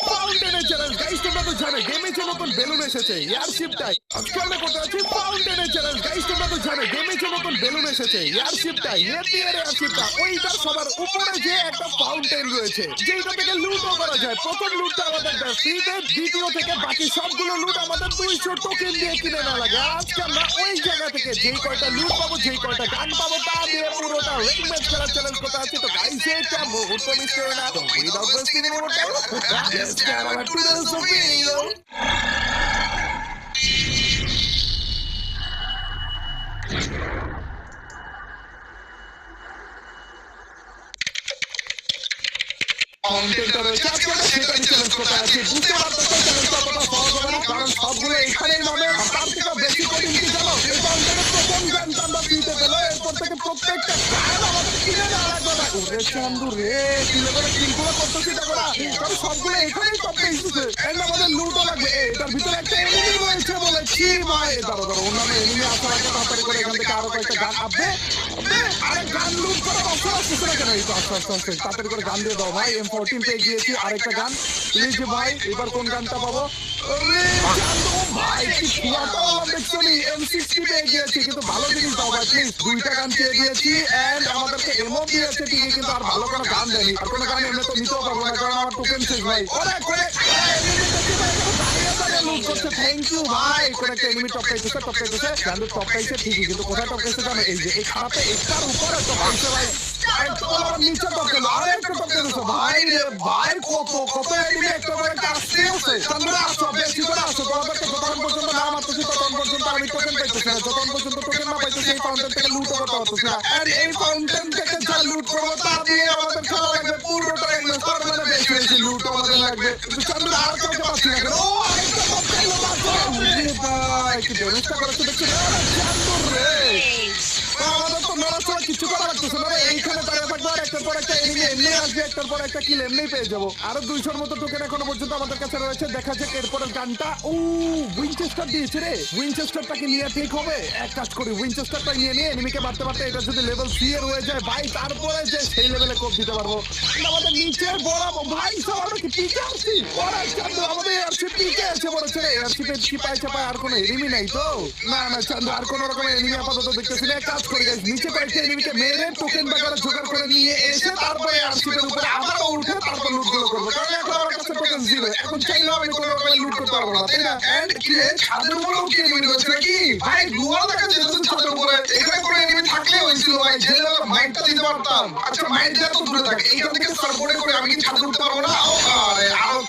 ফাউন্টেনের challenge guys. তোমরা তো জানো গেমে যে নতুন বেলুন এসেছে এয়ারশিপ টাইপ। আজকে আমরা করতে যাচ্ছি ফাউন্টেনের চ্যালেঞ্জ গাইস। তোমরা তো জানো গেমে যে নতুন বেলুন এসেছে এয়ারশিপ টাইপ। এয়ারশিপটা ওইটার সবার উপরে যে একটা ফাউন্টেন রয়েছে যেটা থেকে লুটও করা যায়। প্রথম লুটটা আমাদের ফ্রিতে, দ্বিতীয় থেকে বাকি সবগুলো লুট আমাদের 200 টোকেন দিয়ে কিনে না লাগে। আজকে আমরা ওই জায়গা থেকে যেই কয়টা লুট পাবো, যেই কয়টা গান পাবো তা দিয়ে পুরোটা রেড ম্যাচ খেলার চ্যালেঞ্জ করতে আছে। তো গাইস এটা মুহূর্ত মিস করো না। তো without wasting any more time let's get our today's video. কন্টেন্টটা রয়েছে আজকে আমরা সেটা নিয়ে চ্যালেঞ্জ করতে আছি। বুঝতে পারতেছো চ্যালেঞ্জটা কতটা সহজ হবে না, কারণ সবগুলো এখানেই নামে। আর তার থেকে বেশি কঠিন কি জানো, এই কন্টেন্টের প্রথম গানটা আমরা ফ্রিতে পেলো, এরপর থেকে প্রত্যেকটা গান আমাদের কিনে নেওয়া লাগবে না। ওরে চান্দু রে, কিলে করে কিলগুলো করতেছি দেখো না, কারণ সবগুলো এখানেই টপে এসেছে। এন্ড আমাদের লুটও লাগবে। এটার ভিতরে একটা এনিমি রয়েছে বলে কি ভাই, দাঁড়ো দাঁড়ো, অন্যান্য এনিমি আসার আগে তাড়াতাড়ি করে এখান থেকে আরো কয়েকটা গান আসবে। আরে গান লুট করার অপশন আসতেছে না কেন? এই তো আস্তে আস্তে আস্তে তাড়াতাড়ি করে গান দিয়ে দাও ভাই। M14 পেয়ে গিয়েছি, আরেকটা গান প্লিজ ভাই। এবার কোন গানটা পাবো? ভাই কি ফুয়াটা দেখছো নি? M60 পেয়ে গিয়েছি, কিন্তু ভালো জিনিস দাও ভাই প্লিজ। দুইটা গান পেয়ে দিয়েছি এন্ড আমাদেরকে এমও দিয়েছে ঠিকই, কিন্তু আর ভালো কোনো গান দেয়নি। আর কোনো গান এমনি তো নিতেও পারবো না, কারণ আমার টোকেন শেষ ভাই। ওরে করে থ্যাংক ইউ ভাই। কোন একটা এনিমি টপ পাইতেছে গান্ডু টপ পাইছে ঠিকই, কিন্তু কোথায় টপ পাইছে জানো? এই যে এই খাপে একটার উপরে টপ পাইছে ভাই। নিচে টপ পেলো, আর একটা টপ পেয়েছে ভাই রে ভাই। কত কত এনিমি একটা করে একটা আসতে আছে। তোমরা আসো, বেশি করে আসো। তোমাদেরকে যতক্ষণ পর্যন্ত না মারতেছি ততক্ষণ পর্যন্ত আমি টোকেন পাইতেছি না। যতক্ষণ পর্যন্ত টোকেন না পাইতেছি এই ফাউন্টেন থেকে লুট করতে পারতেছি না। আর এই ফাউন্টেন থেকে যা লুট করবো তা দিয়ে আমাদের খেলা লাগবে পুরোটা একদম। তার মানে বেশি বেশি লুট আমাদের লাগবে। কিন্তু চন্দ্র আর কাউকে পাচ্ছি না কেন? ও আরেকটা টপ পেলো ভাই, কি ড্যামেজটা করেছে দেখছি না চন্দ্র রে। আমাদের তো নড়াচড়া কিছু করা লাগতেছে না। এইখানে দাঁড়িয়ে থাকবো আর একটার পর একটা এনিমি এমনি আসবে, একটার পর একটা কিল এমনি পেয়ে যাবো। আরো 200-র মতো টোকেন এখনো পর্যন্ত আমাদের কাছে রয়েছে। দেখা যাক এরপরের গানটা। ও উইনচেস্টার দিয়েছে রে। উইনচেস্টারটাকে নিয়ে ঠিক হবে। এক কাজ করি, উইনচেস্টারটা নিয়ে এনিমিকে মারতে মারতে এটা যদি লেভেল 3 এর হয়ে যায় ভাই, তারপরে যে সেই লেভেলে কোপ দিতে পারবো। আমাদের নিচের বড় ভাই সব আমরা কি পিকে আসছি? ওরা চান্দু আমাদের এয়ারশিপ পিকে আছে বলেছে। এয়ারশিপে কি পাইছে পায়? আর কোনো এনিমি নাই তো? না না চান্দু, আর কোনো রকমের এনিমি আপাতত দেখতেছি না। কাজ করে গেছি, নিচে কয়েকটা এনিমিকে মেরে টোকেন বাগারে জোগাড় করে নিয়ে এসে তারপরে এয়ারশিপের উপরে আবারও উঠে তারপর লুট গুলো করবো, কারণ এখন আমার কাছে টোকেন জিরো। এখন চাইলেও আমি কোনো রকমের লুট করতে পারবো না, তাই না? এন্ড কি রে, ছাদের উপরেও কি এনিমি রয়েছে নাকি ভাই? গুয়া দেখা যেতেছে ছাদের উপরে। এখানে কোনো এনিমি থাকলে হয়েছিল ভাই, যে লেভেল মাইকটা দিতে পারতাম। আচ্ছা মাইক দেওয়া তো দূরে থাকে, এইখান থেকে সার্ভোর্টে করে আমি কি ছাদে উঠতে পারবো না? আরে আরো